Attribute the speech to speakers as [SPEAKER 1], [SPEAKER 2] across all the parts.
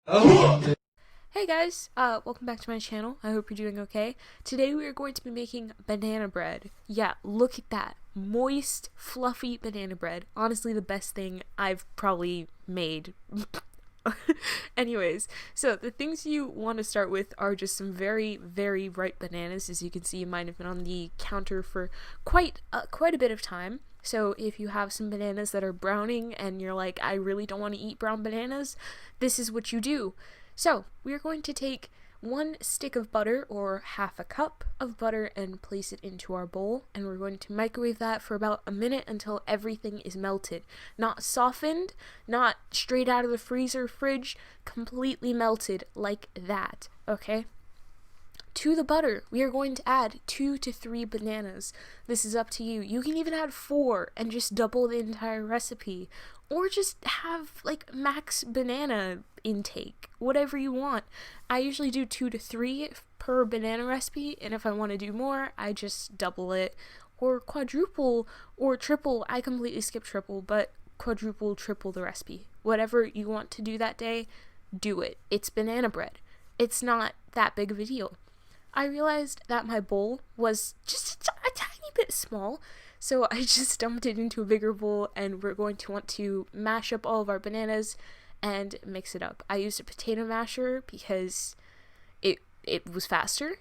[SPEAKER 1] Hey guys, welcome back to my channel. I hope you're doing okay. Today we are going to be making banana bread. Yeah, look at that. Moist, fluffy banana bread. Honestly, the best thing I've probably made. Anyways, so the things you want to start with are just some very, very ripe bananas. As you can see, mine have been on the counter for quite a bit of time. So if you have some bananas that are browning and you're like, I really don't want to eat brown bananas, this is what you do. So we are going to take 1 stick of butter or half a cup of butter and place it into our bowl, and we're going to microwave that for about a minute until everything is melted. Not softened, not straight out of the freezer fridge, completely melted like that, okay? To the butter, we are going to add 2 to 3 bananas. This is up to you. You can even add 4 and just double the entire recipe. Or just have like max banana intake, whatever you want. I usually do 2 to 3 per banana recipe, and if I want to do more, I just double it. Or quadruple or triple. I completely skip triple, but quadruple, triple the recipe. Whatever you want to do that day, do it. It's banana bread. It's not that big of a deal. I realized that my bowl was just a tiny bit small, so I just dumped it into a bigger bowl, and we're going to want to mash up all of our bananas and mix it up. I used a potato masher because it was faster.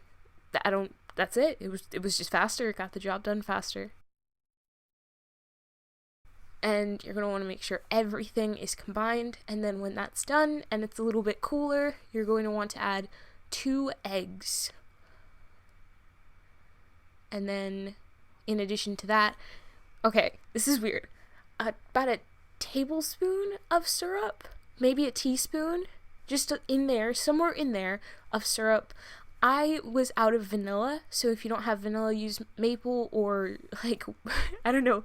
[SPEAKER 1] That's it. It was just faster. It got the job done faster. And you're going to want to make sure everything is combined, and then when that's done and it's a little bit cooler, you're going to want to add 2 eggs. And then, in addition to that, okay, this is weird. About a tablespoon of syrup, maybe a teaspoon, just in there, somewhere in there, of syrup. I was out of vanilla, so if you don't have vanilla, use maple or, like, I don't know,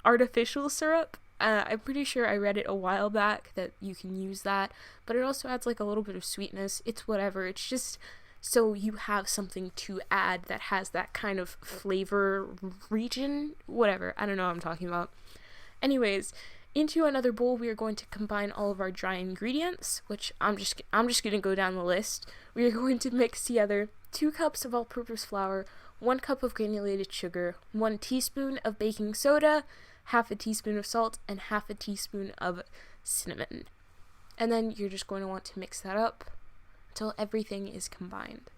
[SPEAKER 1] artificial syrup. I'm pretty sure I read it a while back that you can use that, but it also adds, like, a little bit of sweetness. It's whatever. It's just so you have something to add that has that kind of flavor region, whatever. I don't know what I'm talking about. Anyways, into another bowl we are going to combine all of our dry ingredients, which I'm just going to go down the list. We are going to mix together 2 cups of all-purpose flour, 1 cup of granulated sugar, 1 teaspoon of baking soda, half a teaspoon of salt, and half a teaspoon of cinnamon. And then you're just going to want to mix that up until everything is combined.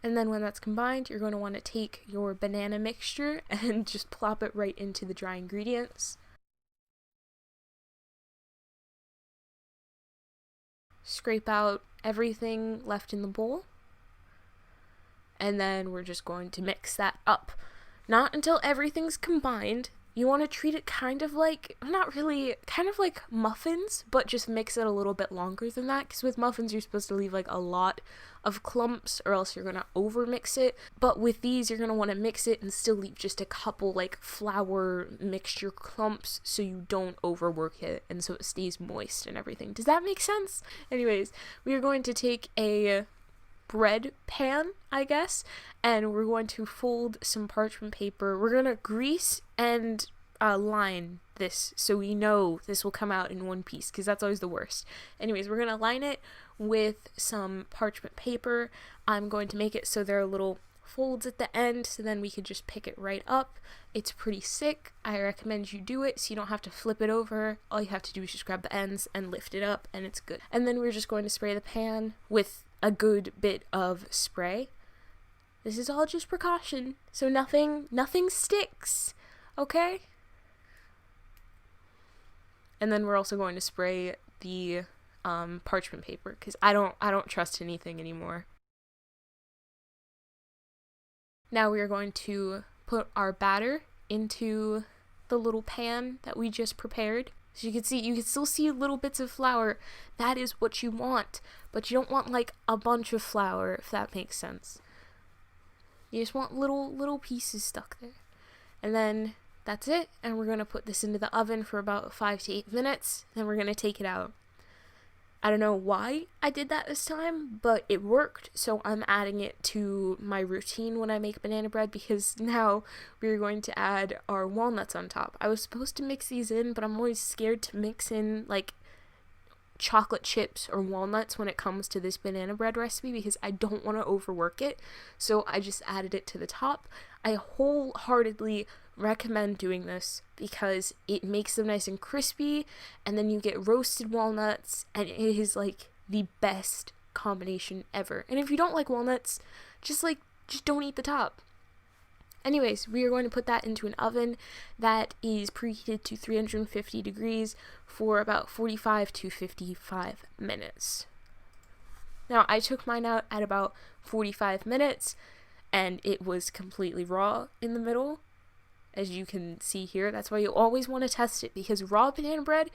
[SPEAKER 1] And then when that's combined, you're going to want to take your banana mixture and just plop it right into the dry ingredients. Scrape out everything left in the bowl. And then we're just going to mix that up. Not until everything's combined. You want to treat it kind of like, not really, kind of like muffins, but just mix it a little bit longer than that, because with muffins you're supposed to leave like a lot of clumps or else you're going to over mix it, but with these you're going to want to mix it and still leave just a couple like flour mixture clumps so you don't overwork it and so it stays moist and everything. Does that make sense? Anyways, we are going to take a bread pan, I guess, and we're going to fold some parchment paper. We're gonna grease and line this so we know this will come out in one piece, because that's always the worst. Anyways, we're gonna line it with some parchment paper. I'm going to make it so there are little folds at the end, so then we could just pick it right up. It's pretty sick. I recommend you do it so you don't have to flip it over. All you have to do is just grab the ends and lift it up, and it's good. And then we're just going to spray the pan with a good bit of spray. This is all just precaution, so nothing sticks, okay? And then we're also going to spray the parchment paper, because I don't trust anything anymore. Now we are going to put our batter into the little pan that we just prepared. So you can still see little bits of flour. That is what you want, but you don't want like a bunch of flour, if that makes sense. You just want little pieces stuck there. And then that's it, and we're going to put this into the oven for about 5 to 8 minutes, then we're going to take it out. I don't know why I did that this time, but it worked, so I'm adding it to my routine when I make banana bread, because now we're going to add our walnuts on top. I was supposed to mix these in, but I'm always scared to mix in, like, chocolate chips or walnuts when it comes to this banana bread recipe because I don't want to overwork it, so I just added it to the top. I wholeheartedly recommend doing this because it makes them nice and crispy, and then you get roasted walnuts, and it is like the best combination ever. And if you don't like walnuts, just don't eat the top. Anyways, we are going to put that into an oven that is preheated to 350 degrees for about 45 to 55 minutes. Now, I took mine out at about 45 minutes, and it was completely raw in the middle, as you can see here. That's why you always want to test it, because raw banana bread,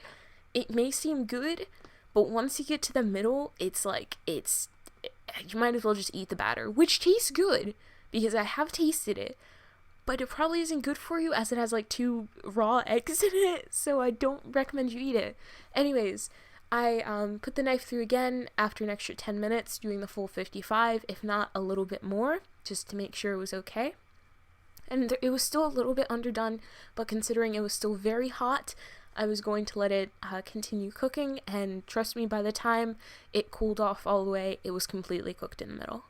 [SPEAKER 1] it may seem good, but once you get to the middle, you might as well just eat the batter, which tastes good, because I have tasted it. But it probably isn't good for you as it has like 2 raw eggs in it, so I don't recommend you eat it. Anyways, I put the knife through again after an extra 10 minutes, doing the full 55, if not a little bit more, just to make sure it was okay. And it was still a little bit underdone, but considering it was still very hot, I was going to let it continue cooking, and trust me, by the time it cooled off all the way, it was completely cooked in the middle.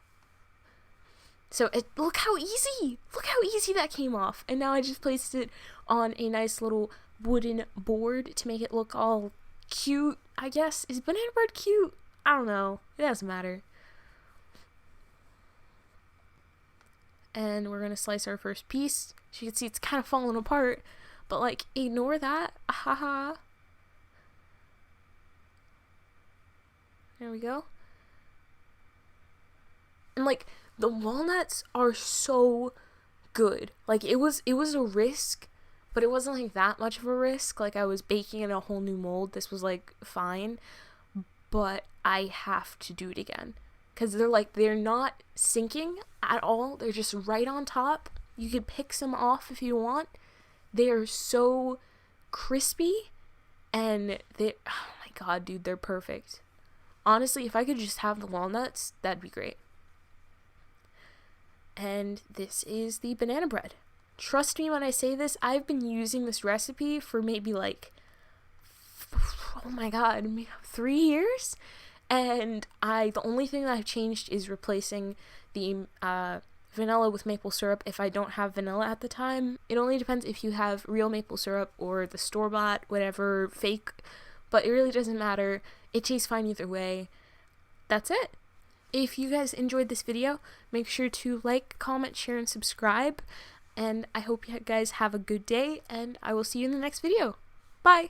[SPEAKER 1] So look how easy that came off. And now I just placed it on a nice little wooden board to make it look all cute, I guess. Is banana bread cute? I don't know. It doesn't matter. And we're going to slice our first piece. As you can see, it's kind of falling apart. But, like, ignore that. Haha. There we go. And, like, the walnuts are so good. Like, it was a risk, but it wasn't like that much of a risk. Like, I was baking in a whole new mold. This was like fine, but I have to do it again because they're not sinking at all. They're just right on top. You could pick some off if you want. They are so crispy, and oh my god, dude, they're perfect. Honestly, if I could just have the walnuts, that'd be great. And this is the banana bread. Trust me when I say this, I've been using this recipe for maybe like, oh my god, 3 years? And the only thing that I've changed is replacing the vanilla with maple syrup if I don't have vanilla at the time. It only depends if you have real maple syrup or the store-bought, whatever, fake, but it really doesn't matter. It tastes fine either way. That's it. If you guys enjoyed this video, make sure to like, comment, share, and subscribe. And I hope you guys have a good day, and I will see you in the next video. Bye!